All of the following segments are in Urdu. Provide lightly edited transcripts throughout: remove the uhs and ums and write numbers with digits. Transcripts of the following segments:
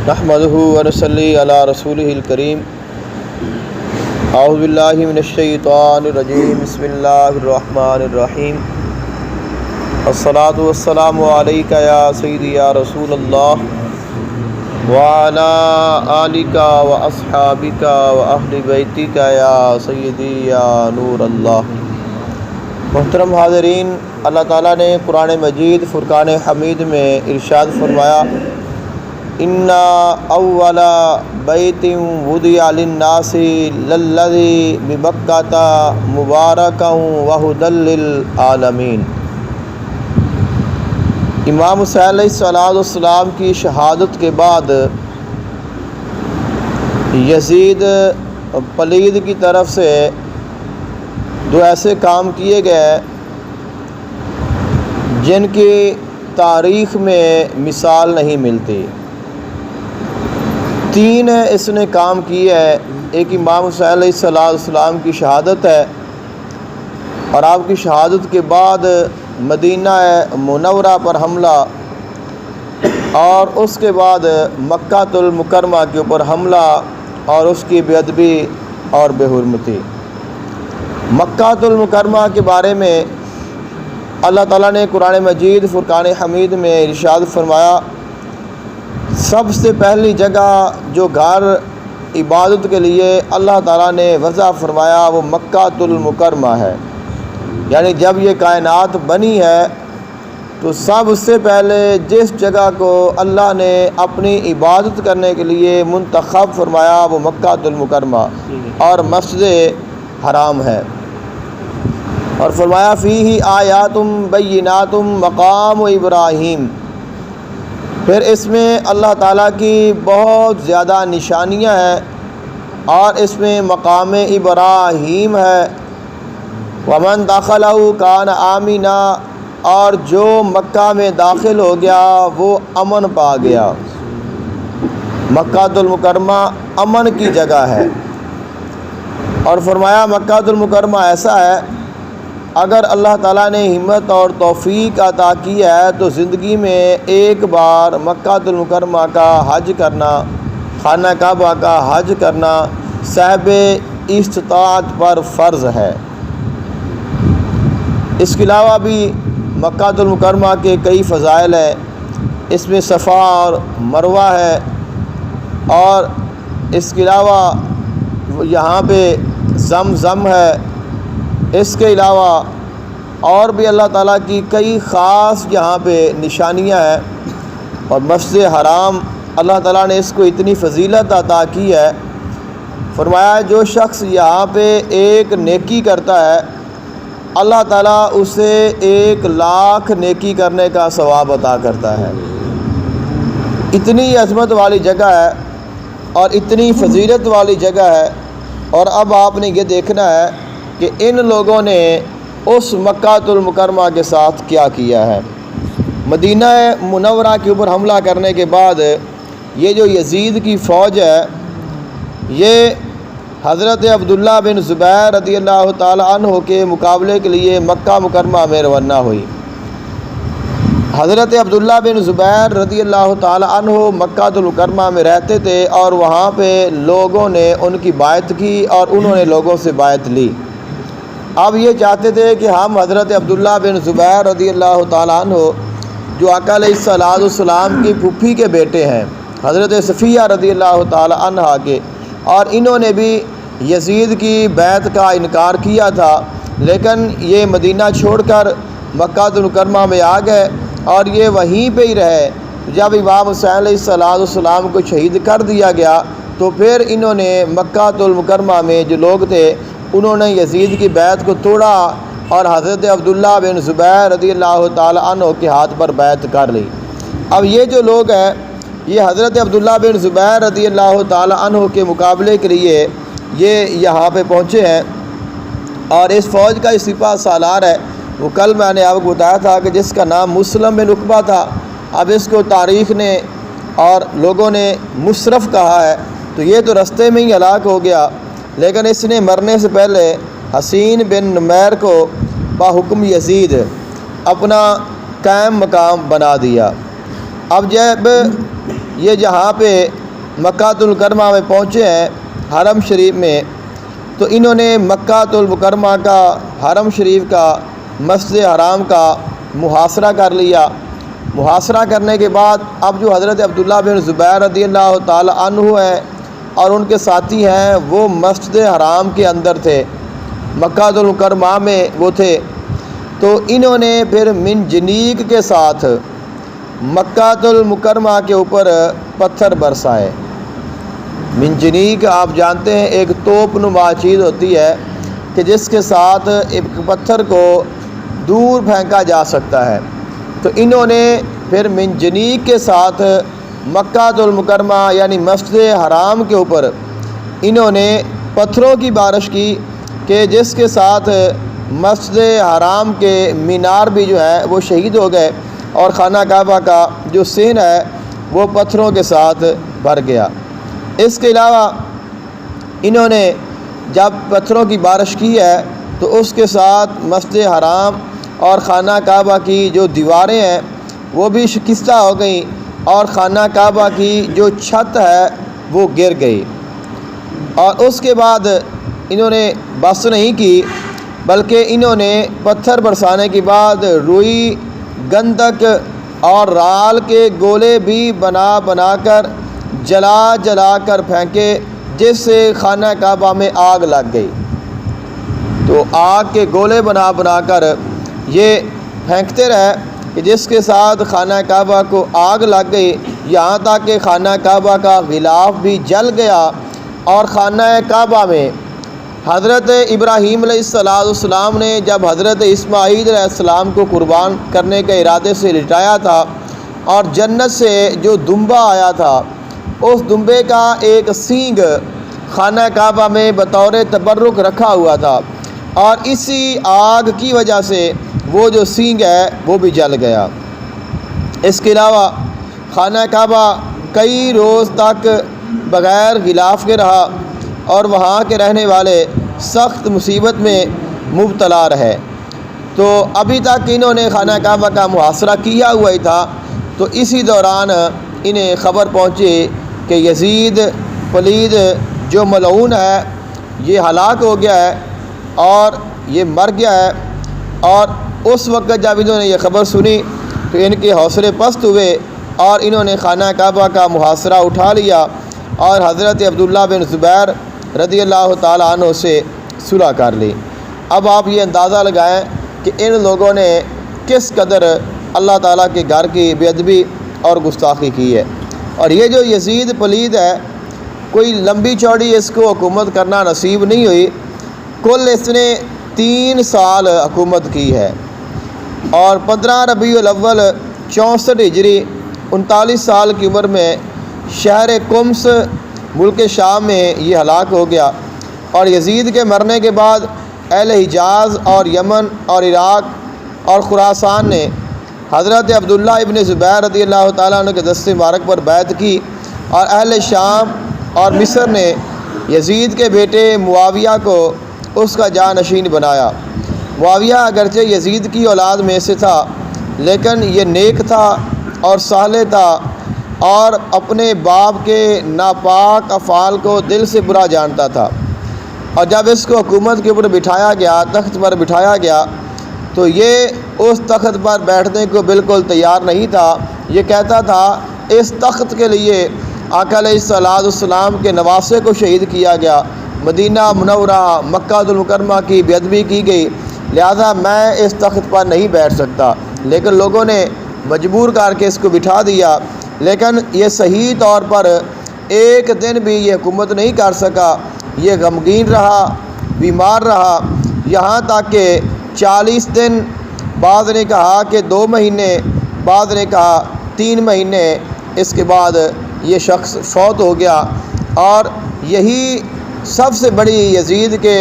نحمدہ ونصلی علی رسولہ الکریم اعوذ باللہ من الشیطان الرجیم بسم اللہ الرحمن الرحیم الصلاۃ والسلام علیک یا سیدی یا رسول اللہ وعلی آلک واصحابک واہل بیتک یا سیدی یا نور اللہ۔ محترم حاضرین، اللہ تعالیٰ نے قرآن مجید فرقان حمید میں ارشاد فرمایا، اِنَّ أَوَّلَ بَيْتٍ وُضِعَ لِلنَّاسِ لَلَّذِي بِبَكَّةَ مُبَارَكًا وَهُدًى لِّلْعَالَمِينَ۔ امام حسین علیہ السلام کی شہادت کے بعد یزید پلید کی طرف سے دو ایسے کام کیے گئے جن کی تاریخ میں مثال نہیں ملتی۔ تین اس نے کام کیے ہے۔ ایک امام حسین علیہ السلام کی شہادت ہے، اور آپ کی شہادت کے بعد مدینہ منورہ پر حملہ، اور اس کے بعد مکہ المکرمہ کے اوپر حملہ اور اس کی بے ادبی اور بے حرمتی۔ مکہ المکرمہ کے بارے میں اللہ تعالیٰ نے قرآن مجید فرقان حمید میں ارشاد فرمایا، سب سے پہلی جگہ جو گھر عبادت کے لیے اللہ تعالیٰ نے وضع فرمایا وہ مکہ المکرمہ ہے۔ یعنی جب یہ کائنات بنی ہے تو سب سے پہلے جس جگہ کو اللہ نے اپنی عبادت کرنے کے لیے منتخب فرمایا وہ مکہ المکرمہ اور مسجد حرام ہے، اور فرمایا فیہ آیات بینات مقام ابراہیم۔ پھر اس میں اللہ تعالیٰ کی بہت زیادہ نشانیاں ہیں، اور اس میں مقام ابراہیم ہے۔ ومن دخلہ کان آمنا، اور جو مکہ میں داخل ہو گیا وہ امن پا گیا۔ مکہ المکرمہ امن کی جگہ ہے، اور فرمایا مکہ المکرمہ ایسا ہے اگر اللہ تعالیٰ نے ہمت اور توفیق عطا کی ہے تو زندگی میں ایک بار مکہ المکرمہ کا حج کرنا، خانہ کعبہ کا حج کرنا صاحب استطاعت پر فرض ہے۔ اس کے علاوہ بھی مکہ المکرمہ کے کئی فضائل ہیں۔ اس میں صفا اور مروہ ہے، اور اس کے علاوہ یہاں پہ زمزم ہے۔ اس کے علاوہ اور بھی اللہ تعالیٰ کی کئی خاص یہاں پہ نشانیاں ہیں، اور مسجد حرام اللہ تعالیٰ نے اس کو اتنی فضیلت عطا کی ہے۔ فرمایا جو شخص یہاں پہ ایک نیکی کرتا ہے اللہ تعالیٰ اسے 1,00,000 نیکی کرنے کا ثواب عطا کرتا ہے۔ اتنی عظمت والی جگہ ہے اور اتنی فضیلت والی جگہ ہے۔ اور اب آپ نے یہ دیکھنا ہے کہ ان لوگوں نے اس مکہ المکرمہ کے ساتھ کیا کیا ہے۔ مدینہ منورہ کے اوپر حملہ کرنے کے بعد یہ جو یزید کی فوج ہے یہ حضرت عبداللہ بن زبیر رضی اللہ تعالی عنہ کے مقابلے کے لیے مکہ مکرمہ میں روانہ ہوئی۔ حضرت عبداللہ بن زبیر رضی اللہ تعالی عنہ مکہ المکرمہ میں رہتے تھے، اور وہاں پہ لوگوں نے ان کی بیعت کی اور انہوں نے لوگوں سے بیعت لی۔ اب یہ چاہتے تھے کہ ہم حضرت عبداللہ بن زبیر رضی اللہ تعالیٰ عنہ جو آقا علیہ السلام کی پھوپھی کے بیٹے ہیں، حضرت صفیہ رضی اللہ تعالیٰ عنہ کے، اور انہوں نے بھی یزید کی بیعت کا انکار کیا تھا، لیکن یہ مدینہ چھوڑ کر مکہ المکرمہ میں آ گئے اور یہ وہیں پہ ہی رہے۔ جب امام حسین علیہ السلام کو شہید کر دیا گیا تو پھر انہوں نے مکہ المکرمہ میں جو لوگ تھے انہوں نے یزید کی بیعت کو توڑا اور حضرت عبداللہ بن زبیر رضی اللہ تعالی عنہ کے ہاتھ پر بیعت کر لی۔ اب یہ جو لوگ ہیں یہ حضرت عبداللہ بن زبیر رضی اللہ تعالی عنہ کے مقابلے کے لیے یہ یہاں پہ پہنچے ہیں، اور اس فوج کا سپہ سالار ہے وہ کل میں نے آپ کو بتایا تھا کہ جس کا نام مسلم بن عقبہ تھا۔ اب اس کو تاریخ نے اور لوگوں نے مصرف کہا ہے، تو یہ تو رستے میں ہی ہلاک ہو گیا، لیکن اس نے مرنے سے پہلے حسین بن نمیر کو بحکم یزید اپنا قائم مقام بنا دیا۔ اب جب یہ جہاں پہ مکہ المکرمہ میں پہنچے ہیں حرم شریف میں، تو انہوں نے مکہ المکرمہ کا، حرم شریف کا، مسجد حرام کا محاصرہ کر لیا۔ محاصرہ کرنے کے بعد اب جو حضرت عبداللہ بن زبیر رضی اللہ تعالی عنہ ہیں اور ان کے ساتھی ہیں، وہ مسجد حرام کے اندر تھے، مکہ المکرمہ میں وہ تھے۔ تو انہوں نے پھر منجنیق کے ساتھ مکہ المکرمہ کے اوپر پتھر برسائے۔ منجنیق آپ جانتے ہیں ایک توپ نما چیز ہوتی ہے کہ جس کے ساتھ ایک پتھر کو دور پھینکا جا سکتا ہے۔ تو انہوں نے پھر منجنیق کے ساتھ مکہ المکرمہ یعنی مسجد حرام کے اوپر انہوں نے پتھروں کی بارش کی کہ جس کے ساتھ مسجد حرام کے مینار بھی جو ہے وہ شہید ہو گئے اور خانہ کعبہ کا جو صحن ہے وہ پتھروں کے ساتھ بھر گیا۔ اس کے علاوہ انہوں نے جب پتھروں کی بارش کی ہے تو اس کے ساتھ مسجد حرام اور خانہ کعبہ کی جو دیواریں ہیں وہ بھی شکستہ ہو گئیں اور خانہ کعبہ کی جو چھت ہے وہ گر گئی۔ اور اس کے بعد انہوں نے بس نہیں کی بلکہ انہوں نے پتھر برسانے کے بعد روئی، گندک اور رال کے گولے بھی بنا کر جلا کر پھینکے، جس سے خانہ کعبہ میں آگ لگ گئی۔ تو آگ کے گولے بنا کر یہ پھینکتے رہے کہ جس کے ساتھ خانہ کعبہ کو آگ لگ گئی، یہاں تک کہ خانہ کعبہ کا غلاف بھی جل گیا۔ اور خانہ کعبہ میں حضرت ابراہیم علیہ السلام نے جب حضرت اسماعیل علیہ السلام کو قربان کرنے کے ارادے سے لٹایا تھا اور جنت سے جو دمبا آیا تھا اس دمبے کا ایک سینگ خانہ کعبہ میں بطور تبرک رکھا ہوا تھا، اور اسی آگ کی وجہ سے وہ جو سینگ ہے وہ بھی جل گیا۔ اس کے علاوہ خانہ کعبہ کئی روز تک بغیر غلاف کے رہا اور وہاں کے رہنے والے سخت مصیبت میں مبتلا رہے۔ تو ابھی تک انہوں نے خانہ کعبہ کا محاصرہ کیا ہوا ہی تھا، تو اسی دوران انہیں خبر پہنچی کہ یزید پلید جو ملعون ہے یہ ہلاک ہو گیا ہے اور یہ مر گیا ہے۔ اور اس وقت جب انہوں نے یہ خبر سنی تو ان کے حوصلے پست ہوئے اور انہوں نے خانہ کعبہ کا محاصرہ اٹھا لیا اور حضرت عبداللہ بن زبیر رضی اللہ تعالیٰ عنہ سے صلح کر لی۔ اب آپ یہ اندازہ لگائیں کہ ان لوگوں نے کس قدر اللہ تعالیٰ کے گھر کی بے ادبی اور گستاخی کی ہے۔ اور یہ جو یزید پلید ہے، کوئی لمبی چوڑی اس کو حکومت کرنا نصیب نہیں ہوئی، کل اس نے 3 سال حکومت کی ہے۔ اور 15 ربیع الاول 64 ہجری 39 سال کی عمر میں شہر قمص ملک شام میں یہ ہلاک ہو گیا۔ اور یزید کے مرنے کے بعد اہل حجاز اور یمن اور عراق اور خراسان نے حضرت عبداللہ ابن زبیر رضی اللہ تعالیٰ عنہ کے دست مبارک پر بیعت کی، اور اہل شام اور مصر نے یزید کے بیٹے معاویہ کو اس کا جانشین بنایا۔ معاویہ اگرچہ یزید کی اولاد میں سے تھا لیکن یہ نیک تھا اور صالح تھا اور اپنے باپ کے ناپاک افعال کو دل سے برا جانتا تھا۔ اور جب اس کو حکومت کے اوپر بٹھایا گیا، تخت پر بٹھایا گیا، تو یہ اس تخت پر بیٹھنے کو بالکل تیار نہیں تھا۔ یہ کہتا تھا اس تخت کے لیے آقا علیہ السلام کے نواسے کو شہید کیا گیا، مدینہ منورہ مکہ المکرمہ کی بے ادبی کی گئی، لہذا میں اس تخت پر نہیں بیٹھ سکتا۔ لیکن لوگوں نے مجبور کر کے اس کو بٹھا دیا، لیکن یہ صحیح طور پر ایک دن بھی یہ حکومت نہیں کر سکا۔ یہ غمگین رہا، بیمار رہا، یہاں تک کہ 40 دن، بعض نے کہا کہ 2 مہینے، بعض نے کہا 3 مہینے، اس کے بعد یہ شخص فوت ہو گیا۔ اور یہی سب سے بڑی یزید کے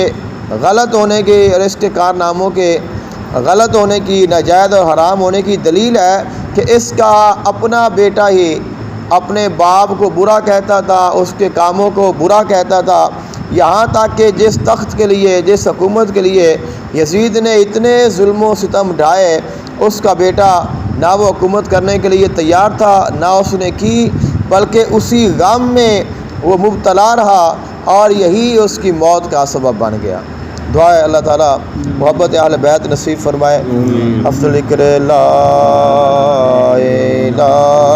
غلط ہونے کی اور اس کے کارناموں کے غلط ہونے کی، ناجائز اور حرام ہونے کی دلیل ہے کہ اس کا اپنا بیٹا ہی اپنے باپ کو برا کہتا تھا، اس کے کاموں کو برا کہتا تھا، یہاں تک کہ جس تخت کے لیے، جس حکومت کے لیے یزید نے اتنے ظلم و ستم ڈھائے، اس کا بیٹا نہ وہ حکومت کرنے کے لیے تیار تھا، نہ اس نے کی، بلکہ اسی غم میں وہ مبتلا رہا اور یہی اس کی موت کا سبب بن گیا۔ دعا ہے اللہ تعالیٰ محبت اہل بیت نصیب فرمائے۔ افضل ذکر لا الہ